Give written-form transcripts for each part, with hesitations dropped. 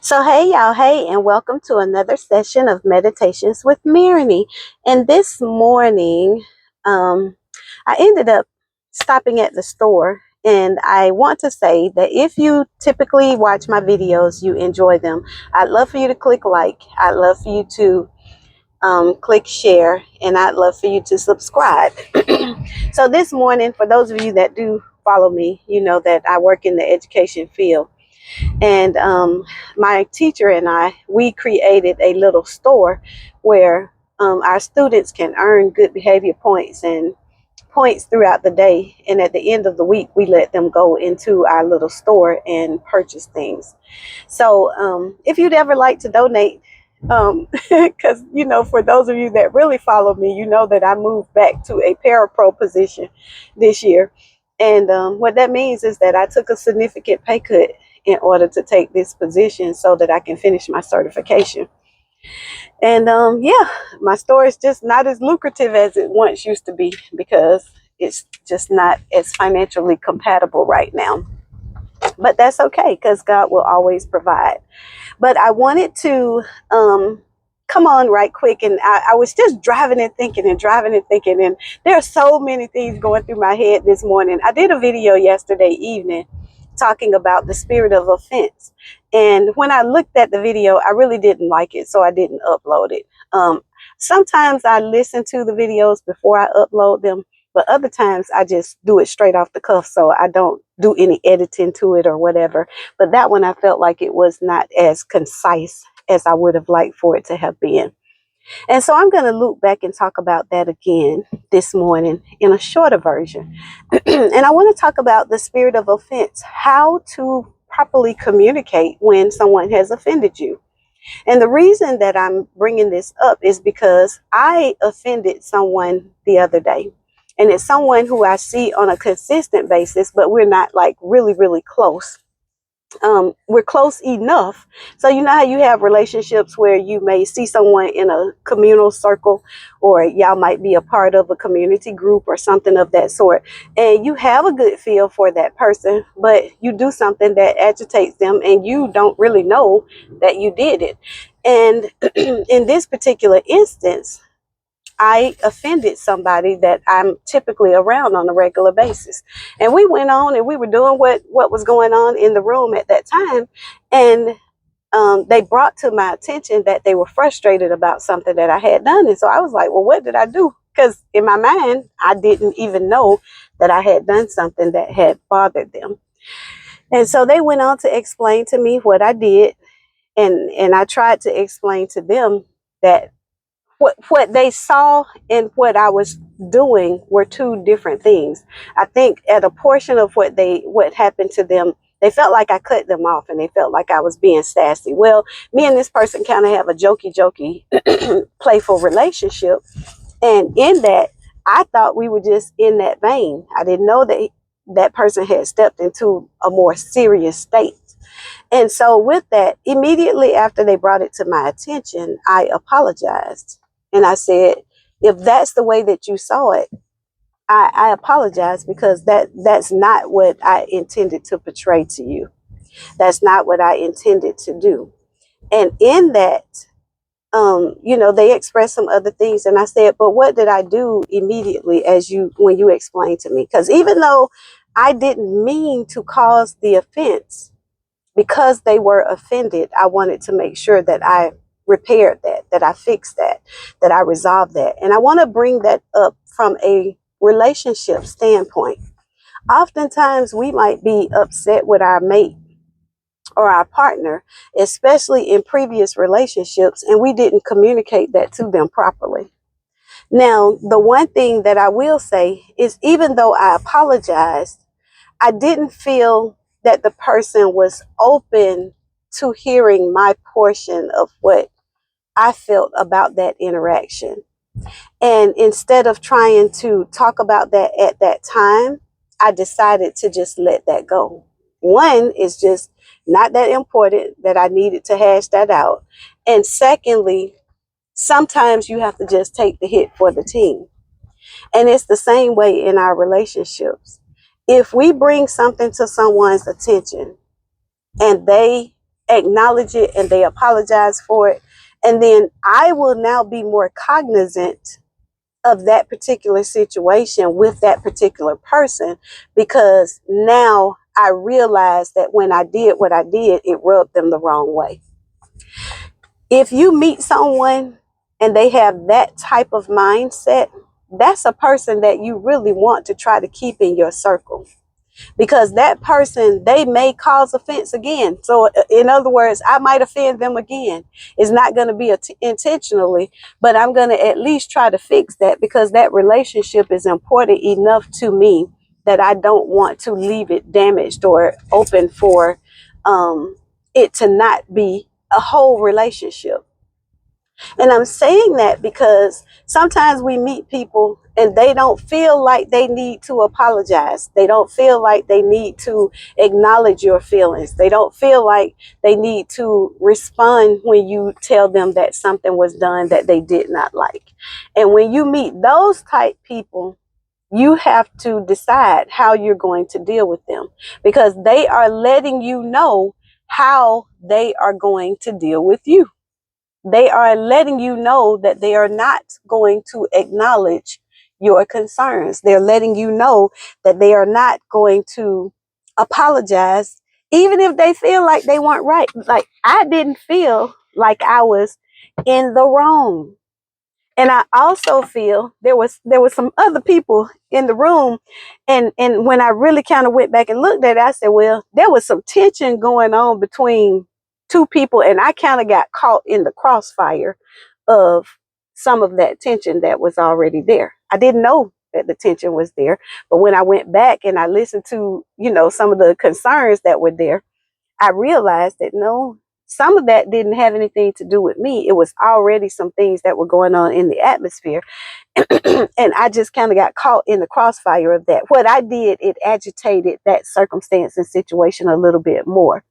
So, hey, y'all, hey, and welcome to another session of Meditations with Marigny. And this morning, I ended up stopping at the store. And I want to say that if you typically watch my videos, you enjoy them, I'd love for you to click like, I'd love for you to click share, and I'd love for you to subscribe. So, this morning, for those of you that do follow me, you know that I work in the education field. And my teacher and we created a little store where our students can earn good behavior points and points throughout the day. And at the end of the week, we let them go into our little store and purchase things. So if you'd ever like to donate, because, for those of you that really follow me, you know that I moved back to a parapro position this year. And what that means is that I took a significant pay cut in order to take this position so that I can finish my certification. And yeah, my store is just not as lucrative as it once used to be because it's just not as financially compatible right now. But that's okay because God will always provide. But I wanted to come on right quick. And I was just driving and thinking. And there are so many things going through my head this morning. I did a video yesterday evening talking about the spirit of offense. And when I looked at the video, I really didn't like it, so I didn't upload it. Sometimes I listen to the videos before I upload them, but other times I just do it straight off the cuff, so I don't do any editing to it or whatever. But that one, I felt like it was not as concise as I would have liked for it to have been. And so I'm going to loop back and talk about that again this morning in a shorter version. And I want to talk about the spirit of offense, how to properly communicate when someone has offended you. And the reason that I'm bringing this up is because I offended someone the other day. And it's someone who I see on a consistent basis, but we're not like really, really close. We're close enough. So you know how you have relationships where you may see someone in a communal circle, or y'all might be a part of a community group or something of that sort, and you have a good feel for that person, but you do something that agitates them and you don't really know that you did it. And in this particular instance, I offended somebody that I'm typically around on a regular basis. And we went on and we were doing what was going on in the room at that time. And they brought to my attention that they were frustrated about something that I had done. And so I was like, well, what did I do? Because in my mind, I didn't even know that I had done something that had bothered them. And so they went on to explain to me what I did. And I tried to explain to them that what they saw and what I was doing were two different things. I think at a portion of what happened to them, they felt like I cut them off and they felt like I was being sassy. Well, me and this person kind of have a jokey, playful relationship. And in that, I thought we were just in that vein. I didn't know that that person had stepped into a more serious state. And so with that, immediately after they brought it to my attention, I apologized. And I said, if that's the way that you saw it, I apologize, because that's not what I intended to portray to you. That's not what I intended to do. And in that, they expressed some other things. And I said, but what did I do immediately when you explained to me? Because even though I didn't mean to cause the offense, because they were offended, I wanted to make sure that I repaired that I fixed that I resolved that. And I want to bring that up from a relationship standpoint. Oftentimes we might be upset with our mate or our partner, especially in previous relationships, and we didn't communicate that to them properly. Now, the one thing that I will say is, even though I apologized, I didn't feel that the person was open to hearing my portion of what I felt about that interaction. And instead of trying to talk about that at that time, I decided to just let that go. One, is just not that important that I needed to hash that out. And secondly, sometimes you have to just take the hit for the team. And it's the same way in our relationships. If we bring something to someone's attention and they acknowledge it and they apologize for it. And then I will now be more cognizant of that particular situation with that particular person, because now I realize that when I did what I did, it rubbed them the wrong way. If you meet someone and they have that type of mindset, that's a person that you really want to try to keep in your circle, because that person, they may cause offense again. So in other words, I might offend them again. It's not going to be intentionally, but I'm going to at least try to fix that, because that relationship is important enough to me that I don't want to leave it damaged or open for it to not be a whole relationship. And I'm saying that because sometimes we meet people and they don't feel like they need to apologize. They don't feel like they need to acknowledge your feelings. They don't feel like they need to respond when you tell them that something was done that they did not like. And when you meet those type people, you have to decide how you're going to deal with them, because they are letting you know how they are going to deal with you. They are letting you know that they are not going to acknowledge your concerns. They're letting you know that they are not going to apologize, even if they feel like they weren't right. Like, I didn't feel like I was in the wrong. And I also feel there was some other people in the room, and when I really kind of went back and looked at it, I said, well, there was some tension going on between two people, and I kind of got caught in the crossfire of some of that tension that was already there. I didn't know that the tension was there, but when I went back and I listened to, some of the concerns that were there, I realized that no, some of that didn't have anything to do with me. It was already some things that were going on in the atmosphere. And I just kind of got caught in the crossfire of that. What I did, it agitated that circumstance and situation a little bit more.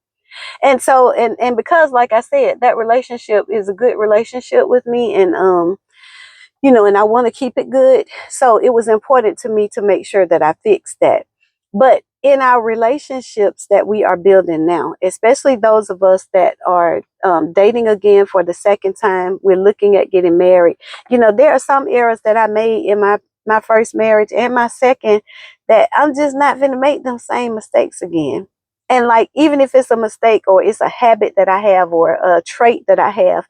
And so, and because, like I said, that relationship is a good relationship with me, and and I want to keep it good. So it was important to me to make sure that I fixed that. But in our relationships that we are building now, especially those of us that are dating again for the second time, we're looking at getting married. There are some errors that I made in my first marriage and my second that I'm just not going to make them same mistakes again. And like, even if it's a mistake or it's a habit that I have or a trait that I have,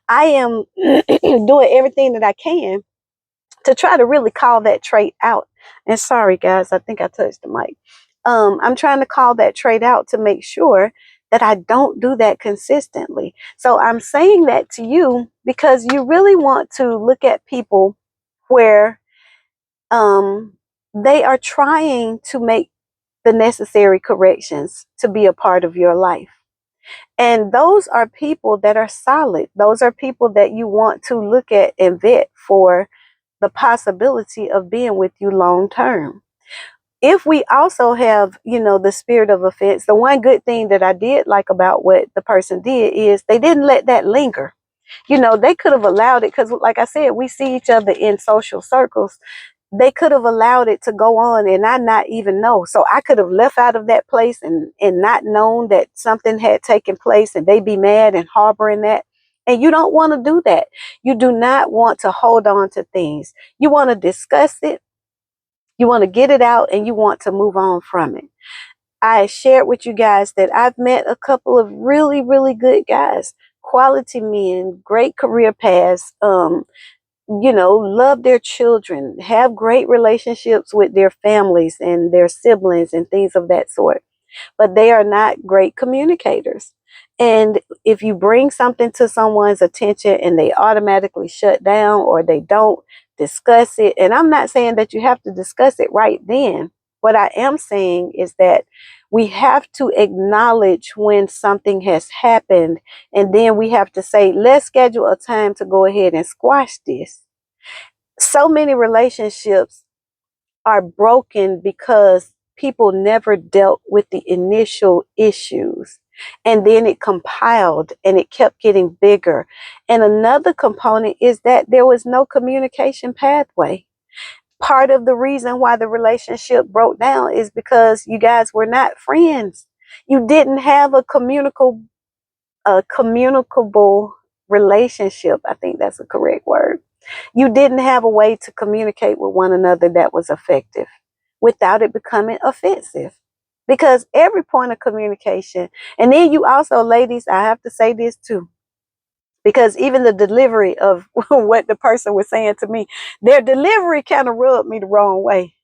I am doing everything that I can to try to really call that trait out. And sorry, guys, I think I touched the mic. I'm trying to call that trait out to make sure that I don't do that consistently. So I'm saying that to you because you really want to look at people where they are trying to make the necessary corrections to be a part of your life. And those are people that are solid. Those are people that you want to look at and vet for the possibility of being with you long term. If we also have, the spirit of offense, the one good thing that I did like about what the person did is they didn't let that linger. They could have allowed it, because like I said, we see each other in social circles. They could have allowed it to go on and I not even know. So I could have left out of that place and not known that something had taken place, and they be mad and harboring that. And you don't want to do that. You do not want to hold on to things. You want to discuss it. You want to get it out, and you want to move on from it. I shared with you guys that I've met a couple of really, really good guys, quality men, great career paths, love their children, have great relationships with their families and their siblings and things of that sort. But they are not great communicators. And if you bring something to someone's attention and they automatically shut down or they don't discuss it, and I'm not saying that you have to discuss it right then. What I am saying is that we have to acknowledge when something has happened, and then we have to say, let's schedule a time to go ahead and squash this. So many relationships are broken because people never dealt with the initial issues, and then it compiled and it kept getting bigger. And another component is that there was no communication pathway. Part of the reason why the relationship broke down is because you guys were not friends. You didn't have a communicable a communicable relationship. I think that's a correct word. You didn't have a way to communicate with one another that was effective without it becoming offensive. Because every point of communication, and then you also, ladies, I have to say this too, because even the delivery of what the person was saying to me, their delivery kind of rubbed me the wrong way,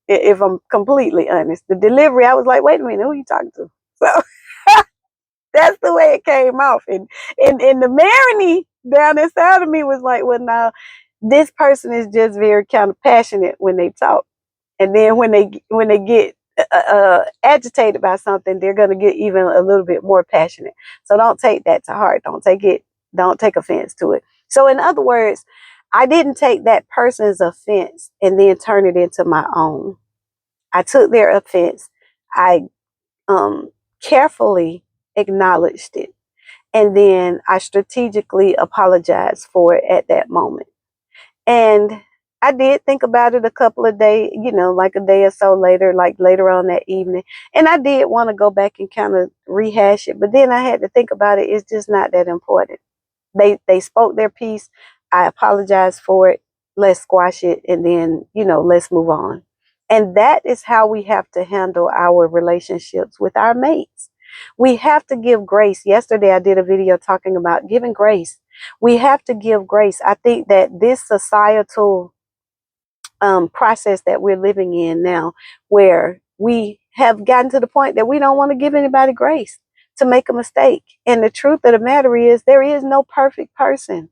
if I'm completely honest. The delivery, I was like, wait a minute, who are you talking to? So that's the way it came off. And the Marini down inside of me was like, well, now this person is just very kind of passionate when they talk. And then when they get agitated by something, they're going to get even a little bit more passionate. So don't take that to heart. Don't take offense to it. So in other words, I didn't take that person's offense and then turn it into my own. I took their offense. I carefully acknowledged it. And then I strategically apologized for it at that moment. And I did think about it a couple of days, like a day or so later, like later on that evening. And I did want to go back and kind of rehash it. But then I had to think about it. It's just not that important. They spoke their piece. I apologized for it. Let's squash it. And then, let's move on. And that is how we have to handle our relationships with our mates. We have to give grace. Yesterday, I did a video talking about giving grace. We have to give grace. I think that this societal process that we're living in now, where we have gotten to the point that we don't want to give anybody grace to make a mistake. And the truth of the matter is, there is no perfect person.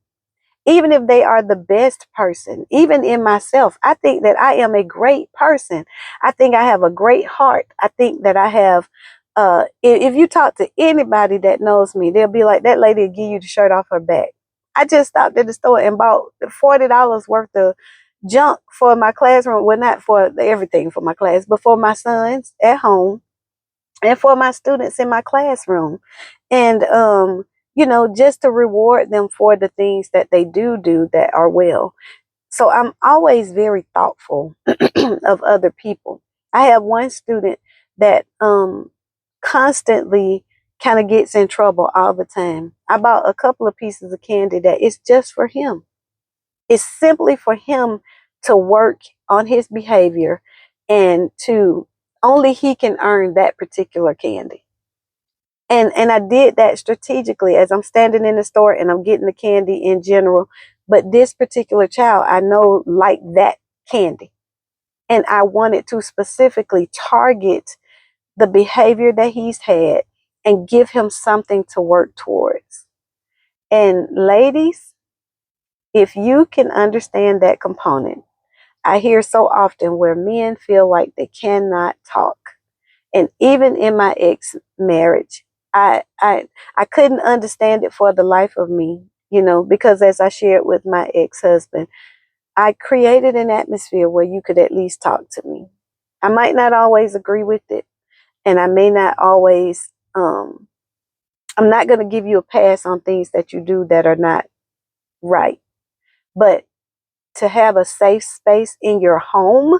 Even if they are the best person, even in myself, I think that I am a great person. I think I have a great heart. I think that I have, if you talk to anybody that knows me, they'll be like, that lady will give you the shirt off her back. I just stopped at the store and bought $40 worth of junk for my classroom. Well, not for everything for my class, but for my sons at home and for my students in my classroom. And, just to reward them for the things that they do that are well. So I'm always very thoughtful of other people. I have one student that constantly kind of gets in trouble all the time. I bought a couple of pieces of candy that it's just for him. It's simply for him to work on his behavior, and to only he can earn that particular candy. And I did that strategically as I'm standing in the store and I'm getting the candy in general. But this particular child, I know, like that candy. And I wanted to specifically target the behavior that he's had and give him something to work towards. And ladies, if you can understand that component, I hear so often where men feel like they cannot talk. And even in my ex marriage, I couldn't understand it for the life of me, because as I shared with my ex-husband, I created an atmosphere where you could at least talk to me. I might not always agree with it, and I may not always, I'm not going to give you a pass on things that you do that are not right. But to have a safe space in your home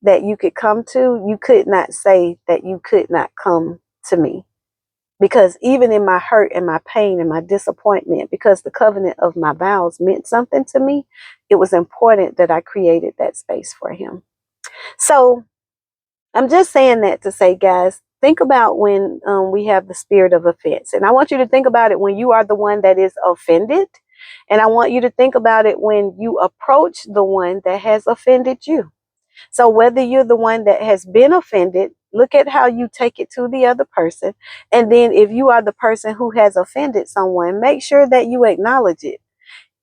that you could come to, you could not say that you could not come to me. Because even in my hurt and my pain and my disappointment, because the covenant of my vows meant something to me, it was important that I created that space for him. So I'm just saying that to say, guys, think about when we have the spirit of offense. And I want you to think about it when you are the one that is offended. And I want you to think about it when you approach the one that has offended you. So whether you're the one that has been offended, look at how you take it to the other person. And then if you are the person who has offended someone, make sure that you acknowledge it.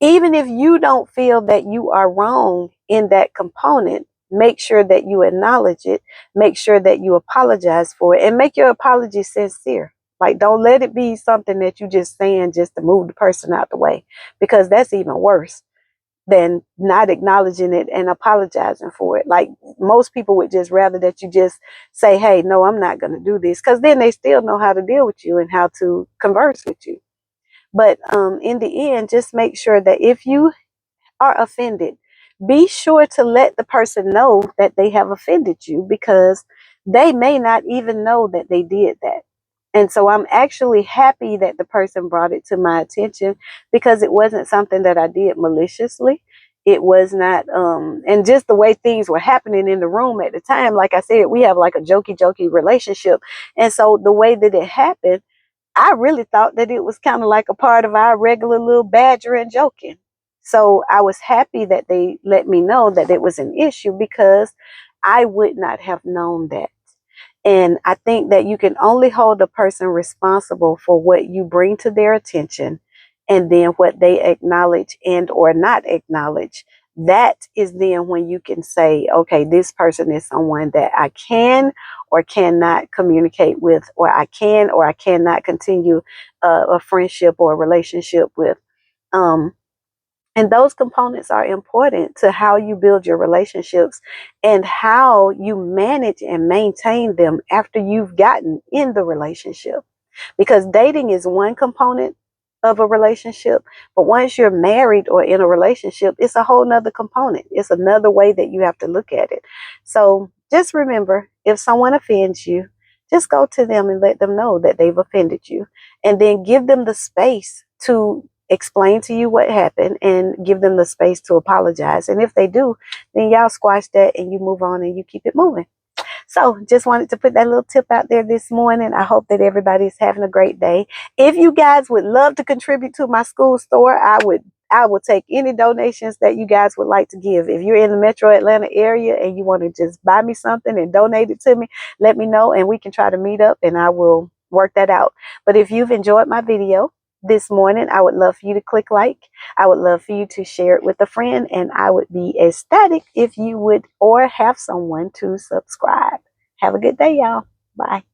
Even if you don't feel that you are wrong in that component, make sure that you acknowledge it. Make sure that you apologize for it, and make your apology sincere. Like, don't let it be something that you just saying just to move the person out the way, because that's even worse than not acknowledging it and apologizing for it. Like, most people would just rather that you just say, hey, no, I'm not going to do this, because then they still know how to deal with you and how to converse with you. But in the end, just make sure that if you are offended, be sure to let the person know that they have offended you, because they may not even know that they did that. And so I'm actually happy that the person brought it to my attention, because it wasn't something that I did maliciously. It was not, and just the way things were happening in the room at the time, like I said, we have like a jokey relationship. And so the way that it happened, I really thought that it was kind of like a part of our regular little badger and joking. So I was happy that they let me know that it was an issue, because I would not have known that. And I think that you can only hold a person responsible for what you bring to their attention, and then what they acknowledge and or not acknowledge. That is then when you can say, okay, this person is someone that I can or cannot communicate with, or I can or I cannot continue a friendship or a relationship with. Um, and those components are important to how you build your relationships and how you manage and maintain them after you've gotten in the relationship. Because dating is one component of a relationship, but once you're married or in a relationship, it's a whole nother component. It's another way that you have to look at it. So just remember, if someone offends you, just go to them and let them know that they've offended you, and then give them the space to explain to you what happened, and give them the space to apologize. And if they do, then y'all squash that and you move on and you keep it moving. So just wanted to put that little tip out there this morning. I hope that everybody's having a great day. If you guys would love to contribute to my school store, I will take any donations that you guys would like to give. If you're in the metro Atlanta area and you want to just buy me something and donate it to me, let me know and we can try to meet up and I will work that out. But if you've enjoyed my video this morning, I would love for you to click like. I would love for you to share it with a friend, and I would be ecstatic if you would or have someone to subscribe. Have a good day, y'all. Bye.